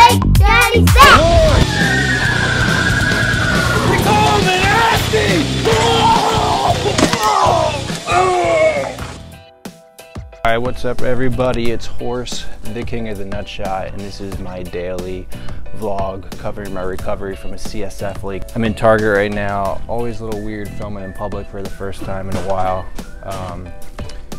Hey, Daddy, stop! It's all nasty! Alright, what's up everybody? It's Horse, the king of the Nutshot, and this is my daily vlog covering my recovery from a CSF leak. I'm in Target right now. Always a little weird filming in public for the first time in a while.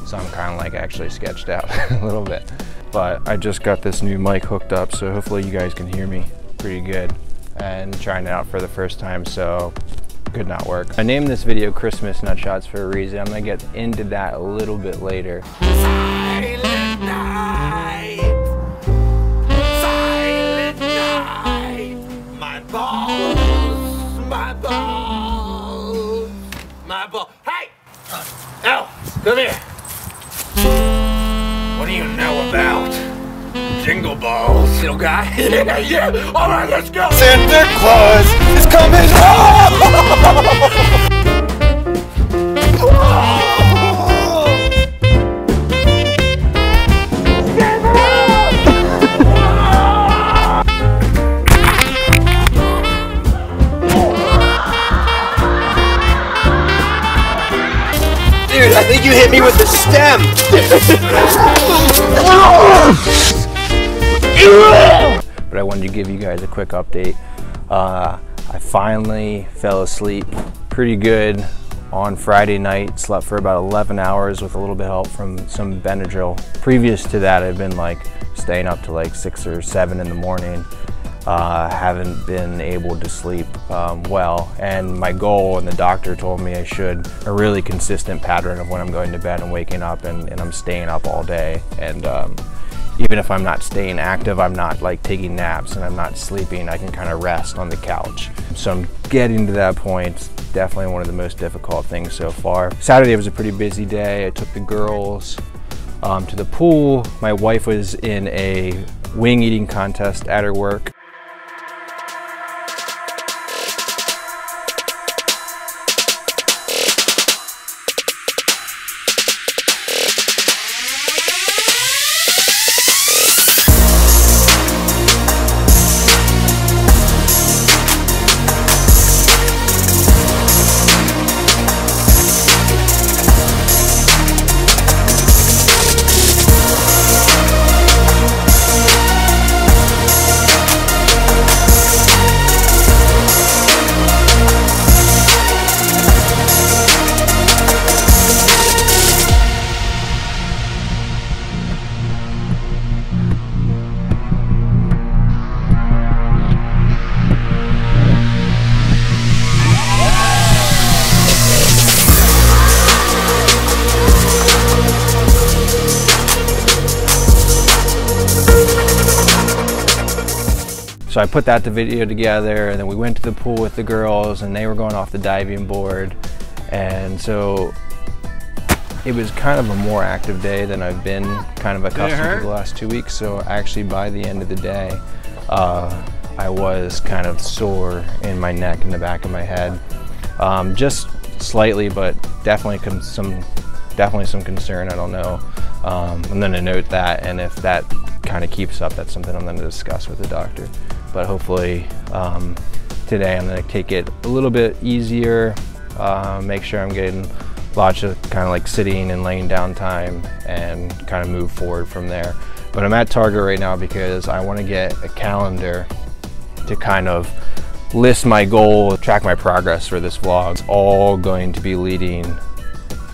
So I'm kind of like actually sketched out a little bit. But I just got this new mic hooked up, so hopefully you guys can hear me pretty good. And trying it out for the first time, so could not work. I named this video Christmas Nutshots for a reason. I'm gonna get into that a little bit later. Silent night, silent night, my balls, my balls, my balls. Hey! Al, come here. What do you know about jingle balls, little guy? Yeah, all right, let's go. Santa Claus is coming home! Dude, I think you hit me with the stem. But I wanted to give you guys a quick update. I finally fell asleep pretty good on Friday night. Slept for about 11 hours with a little bit of help from some Benadryl. Previous to that, I've been like staying up to like 6 or 7 in the morning. Haven't been able to sleep well, and my goal, and the doctor told me I should, a really consistent pattern of when I'm going to bed and waking up, and I'm staying up all day. And even if I'm not staying active, I'm not like taking naps and I'm not sleeping, I can kind of rest on the couch. So I'm getting to that point. It's definitely one of the most difficult things so far. Saturday was a pretty busy day. I took the girls to the pool. My wife was in a wing eating contest at her work. So I put that video together, and then we went to the pool with the girls, and they were going off the diving board. And so it was kind of a more active day than I've been kind of accustomed to the last 2 weeks. So actually by the end of the day, I was kind of sore in my neck and the back of my head. Just slightly, but definitely some concern. I don't know. I'm going to note that, and if that kind of keeps up, that's something I'm going to discuss with the doctor. But hopefully today I'm going to take it a little bit easier, make sure I'm getting lots of kind of like sitting and laying down time, and kind of move forward from there. But I'm at Target right now because I want to get a calendar to kind of list my goal, track my progress for this vlog. It's all going to be leading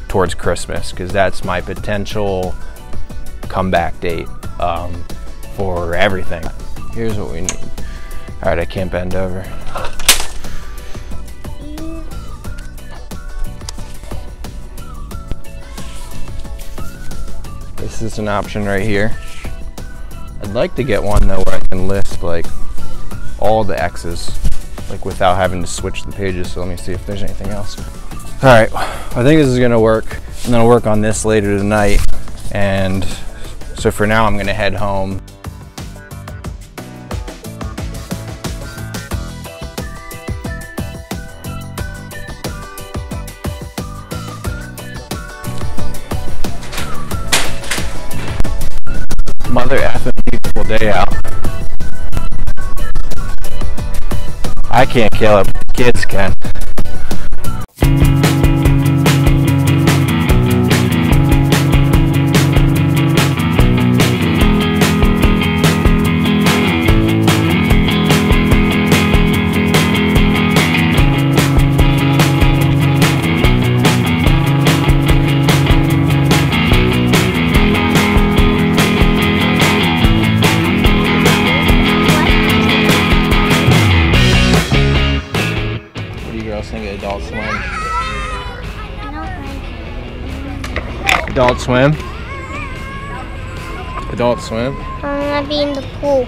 towards Christmas, because that's my potential comeback date for everything. Here's what we need. All right, I can't bend over. This is an option right here. I'd like to get one though where I can list like all the X's, like without having to switch the pages. So let me see if there's anything else. All right, I think this is gonna work. I'm gonna work on this later tonight. And so for now, I'm gonna head home. Mother effing beautiful day out. I can't kill it, kids can. Adult Swim. Adult Swim. Adult Swim. I'm gonna be in the pool.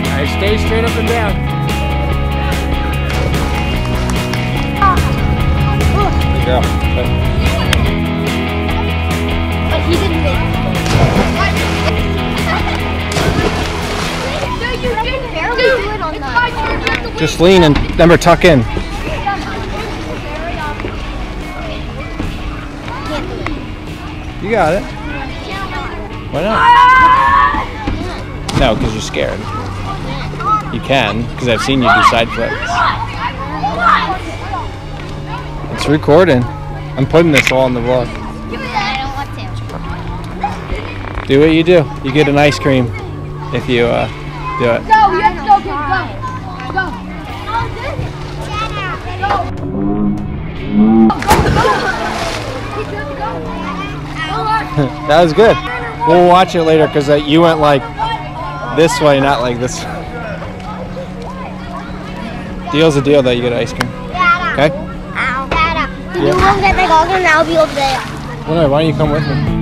Alright, stay straight up and down. Good girl. Good. He didn't make it. No, you didn't barely do it on that. Just lean and remember, tuck in. You got it. Why not? No, because you're scared. You can, because I've seen you do side flips. It's recording. I'm putting this all in the vlog. Do what you do. You get an ice cream if you do it. Go, you have to go, go. That was good. We'll watch it later because you went like this way, not like this. Deal's a deal that you get ice cream. Okay? You won't get my goggles and I'll be over there. Whatever, why don't you come with me?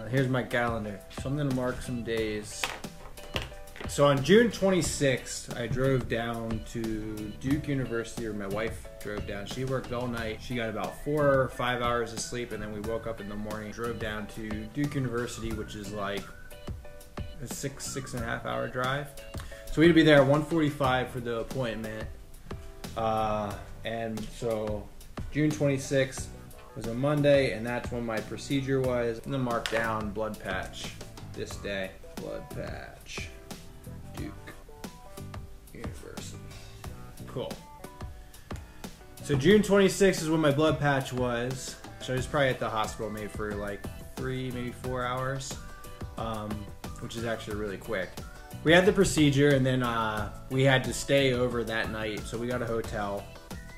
Here's my calendar. So I'm gonna mark some days. So on June 26th, I drove down to Duke University, or my wife drove down. She worked all night. She got about 4 or 5 hours of sleep, and then we woke up in the morning, drove down to Duke University, which is like a 6.5 hour drive. So we'd be there at 1:45 for the appointment. And so June 26th was a Monday, and that's when my procedure was. I'm gonna mark down blood patch this day. Blood patch, Duke University. Cool. So June 26th is when my blood patch was. So I was probably at the hospital maybe for like 3, maybe 4 hours, which is actually really quick. We had the procedure, and then we had to stay over that night. So we got a hotel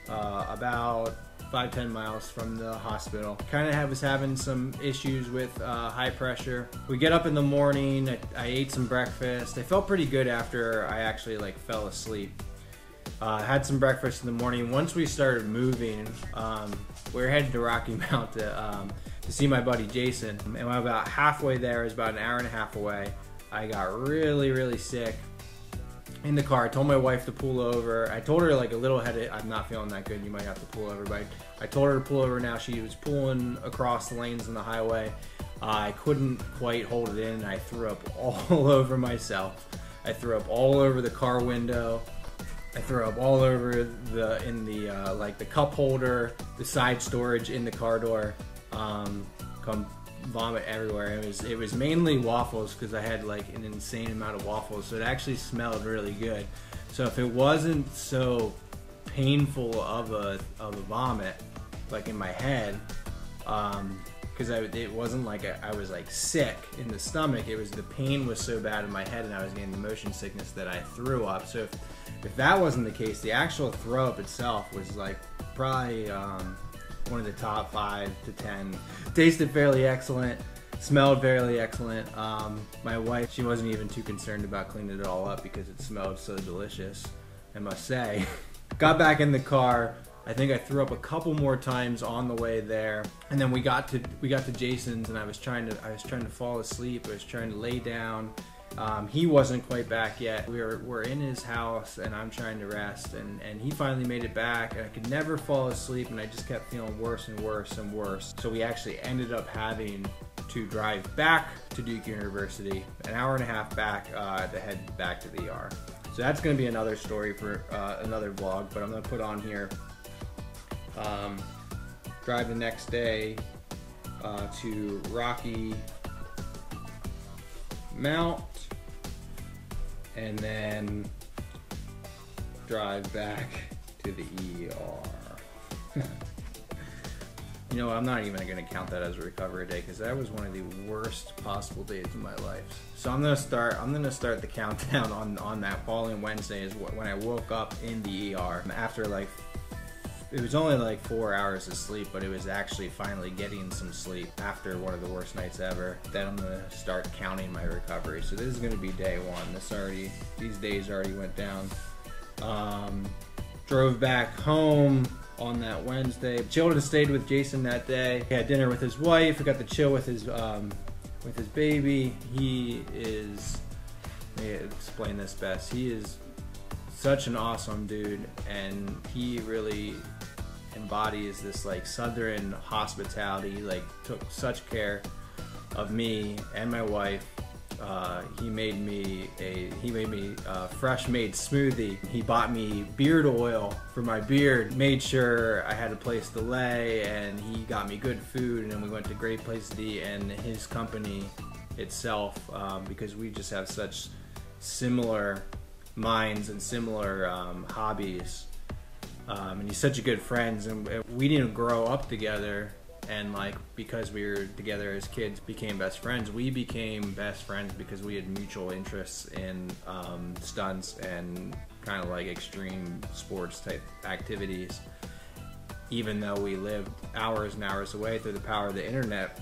about 5-10 miles from the hospital. Kind of was having some issues with high pressure. We get up in the morning, I ate some breakfast. I felt pretty good after I actually like fell asleep. Had some breakfast in the morning. Once we started moving, we were headed to Rocky Mount to see my buddy Jason. And when about halfway there, it was about an hour and a half away, I got really, really sick. In the car, I told my wife to pull over. I told her like a little headed, I'm not feeling that good, you might have to pull over, but I told her to pull over. Now she was pulling across the lanes on the highway. I couldn't quite hold it in, and I threw up all over myself. I threw up all over the car window. I threw up all over like the cup holder, the side storage in the car door. Come vomit everywhere. It was mainly waffles because I had like an insane amount of waffles, so it actually smelled really good. So if it wasn't so painful of a vomit, like in my head, because it wasn't like I was like sick in the stomach. It was the pain was so bad in my head, and I was getting the motion sickness that I threw up. So if that wasn't the case, the actual throw up itself was like probably one of the top 5 to 10. Tasted fairly excellent. Smelled fairly excellent. My wife, she wasn't even too concerned about cleaning it all up because it smelled so delicious, I must say. Got back in the car. I think I threw up a couple more times on the way there, and then we got to Jason's, and I was trying to fall asleep. I was trying to lay down. He wasn't quite back yet. We're in his house, and I'm trying to rest, and he finally made it back, and I could never fall asleep, and I just kept feeling worse and worse and worse. So we actually ended up having to drive back to Duke University, an hour and a half back to head back to the ER. So that's going to be another story for another vlog, but I'm going to put on here. Drive the next day to Rocky Mount, and then drive back to the ER. You know, I'm not even going to count that as a recovery day because that was one of the worst possible days of my life. So I'm going to start the countdown on that following Wednesday is when I woke up in the ER after like, it was only like 4 hours of sleep, but it was actually finally getting some sleep after one of the worst nights ever. Then I'm going to start counting my recovery. So this is going to be day 1. These days already went down. Drove back home on that Wednesday. Chilled and stayed with Jason that day. He had dinner with his wife. I got to chill with his baby. He is, let me explain this best. He is such an awesome dude, and he really embodies this like Southern hospitality. He like took such care of me and my wife. He made me a fresh made smoothie. He bought me beard oil for my beard, made sure I had a place to lay, and he got me good food, and then we went to great places to eat, and his company itself, because we just have such similar minds and similar hobbies, and he's such a good friend, and we didn't grow up together, and like because we were together as kids became best friends. We became best friends because we had mutual interests in stunts and kind of like extreme sports type activities. Even though we lived hours and hours away, through the power of the internet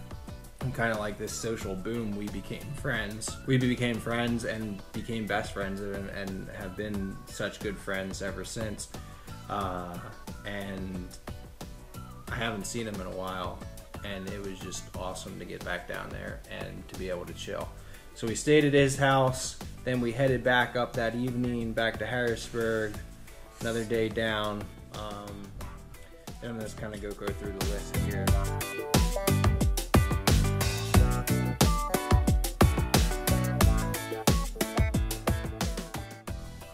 and kind of like this social boom, we became friends. We became friends and became best friends, and have been such good friends ever since. And I haven't seen him in a while, and it was just awesome to get back down there and to be able to chill. So we stayed at his house, then we headed back up that evening, back to Harrisburg, another day down. And I'm just kind of go through the list here.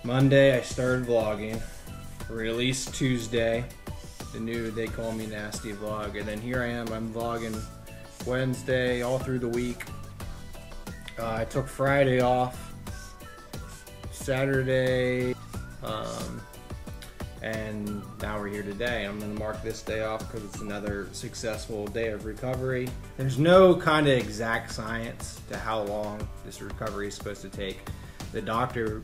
Monday I started vlogging, released Tuesday, the new They Call Me Nasty vlog, and then here I am, I'm vlogging Wednesday all through the week. I took Friday off, Saturday, and now we're here today. I'm going to mark this day off because it's another successful day of recovery. There's no kind of exact science to how long this recovery is supposed to take. The doctor,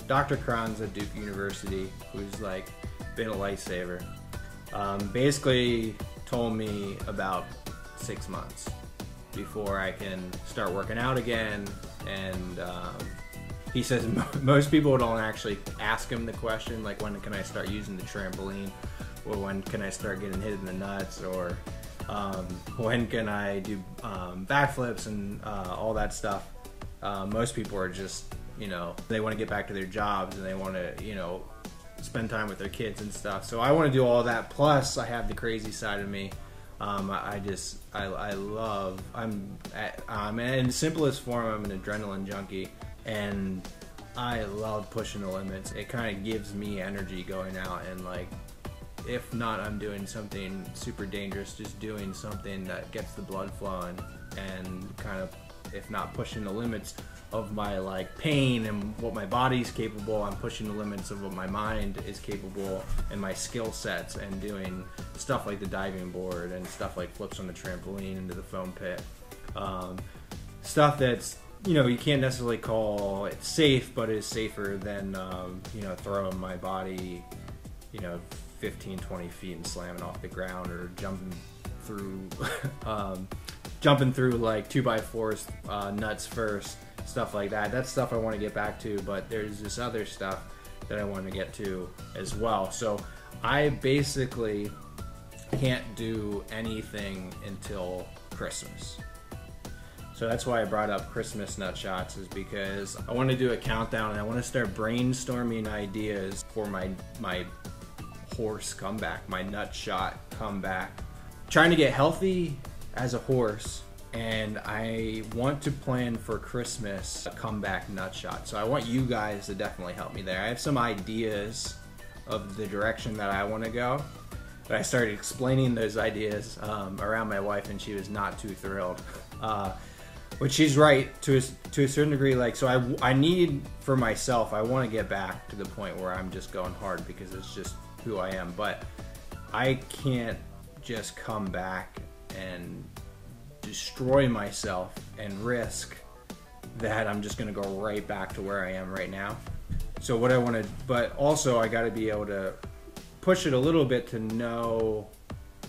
Dr. Kranz at Duke University, who's like been a lifesaver, basically told me about 6 months before I can start working out again. And he says most people don't actually ask him the question, like when can I start using the trampoline, or when can I start getting hit in the nuts, or when can I do backflips and all that stuff. Most people are just, you know, they want to get back to their jobs and they want to, you know, spend time with their kids and stuff. So I want to do all that. Plus I have the crazy side of me. I'm in simplest form, I'm an adrenaline junkie, and I love pushing the limits. It kind of gives me energy going out, and like, if not I'm doing something super dangerous, just doing something that gets the blood flowing and kind of, if not pushing the limits of my like pain and what my body's capable. I'm pushing the limits of what my mind is capable and my skill sets, and doing stuff like the diving board and stuff like flips on the trampoline into the foam pit. Stuff that's, you know, you can't necessarily call it safe, but is safer than, you know, throwing my body, you know, 15, 20 feet and slamming off the ground, or jumping through, jumping through like 2x4s, nuts first, stuff like that. That's stuff I want to get back to, but there's this other stuff that I want to get to as well. So I basically can't do anything until Christmas. So that's why I brought up Christmas Nutshots, is because I want to do a countdown and I want to start brainstorming ideas for my horse comeback, my nutshot comeback. Trying to get healthy as a horse, and I want to plan for Christmas a comeback nutshot. So I want you guys to definitely help me there. I have some ideas of the direction that I want to go, but I started explaining those ideas around my wife, and she was not too thrilled. Which she's right to a certain degree. Like, so I need for myself, I want to get back to the point where I'm just going hard, because it's just who I am. But I can't just come back and destroy myself and risk that I'm just going to go right back to where I am right now. So what I want to, but also I got to be able to push it a little bit to know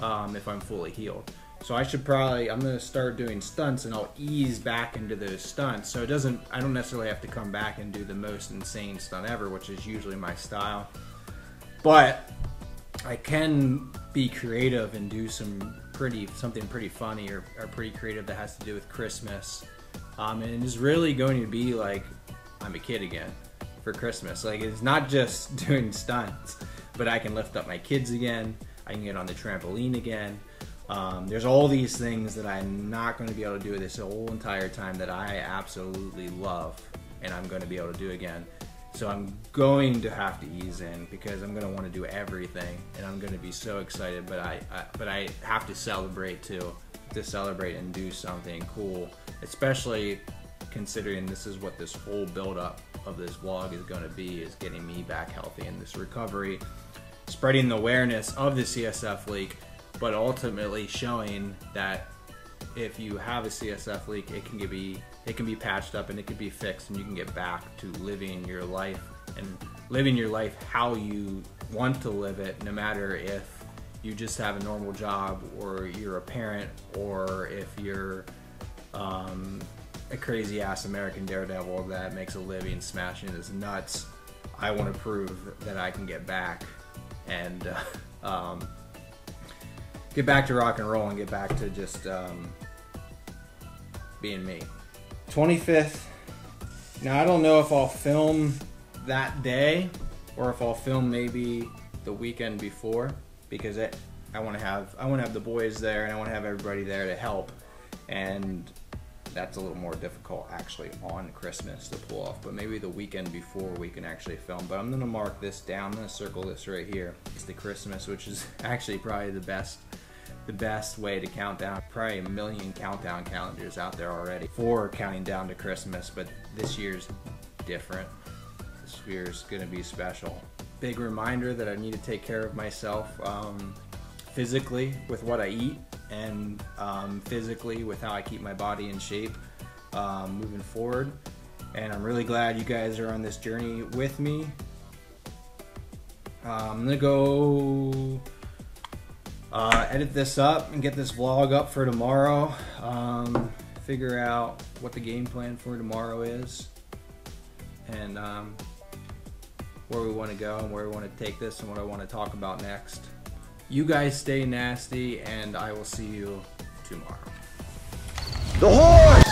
if I'm fully healed. So I should probably, I'm going to start doing stunts, and I'll ease back into those stunts. So it doesn't, I don't necessarily have to come back and do the most insane stunt ever, which is usually my style. But I can be creative and do something pretty funny or pretty creative that has to do with Christmas. And it's really going to be like I'm a kid again for Christmas. Like, it's not just doing stunts, but I can lift up my kids again. I can get on the trampoline again. There's all these things that I'm not going to be able to do this whole entire time that I absolutely love, and I'm going to be able to do again. So I'm going to have to ease in, because I'm going to want to do everything, and I'm going to be so excited. But I have to celebrate too, to celebrate and do something cool, especially considering this is what this whole build-up of this vlog is going to be, is getting me back healthy in this recovery, spreading the awareness of the CSF leak, but ultimately showing that if you have a CSF leak, it can be patched up and it can be fixed, and you can get back to living your life, and living your life how you want to live it, no matter if you just have a normal job, or you're a parent, or if you're a crazy ass American daredevil that makes a living smashing his nuts. I want to prove that I can get back and get back to rock and roll, and get back to just being me. 25th. Now I don't know if I'll film that day, or if I'll film maybe the weekend before, because I want to have the boys there, and I want to have everybody there to help, and that's a little more difficult actually on Christmas to pull off. But maybe the weekend before we can actually film. But I'm gonna mark this down. I'm gonna circle this right here. It's the Christmas, which is actually probably the best way to count down. Probably a million countdown calendars out there already for counting down to Christmas, but this year's different. This year's gonna be special. Big reminder that I need to take care of myself physically with what I eat, and physically with how I keep my body in shape moving forward. And I'm really glad you guys are on this journey with me. I'm gonna go edit this up and get this vlog up for tomorrow. Figure out what the game plan for tomorrow is, and where we want to go and where we want to take this, and what I want to talk about next. You guys stay nasty, and I will see you tomorrow. The horse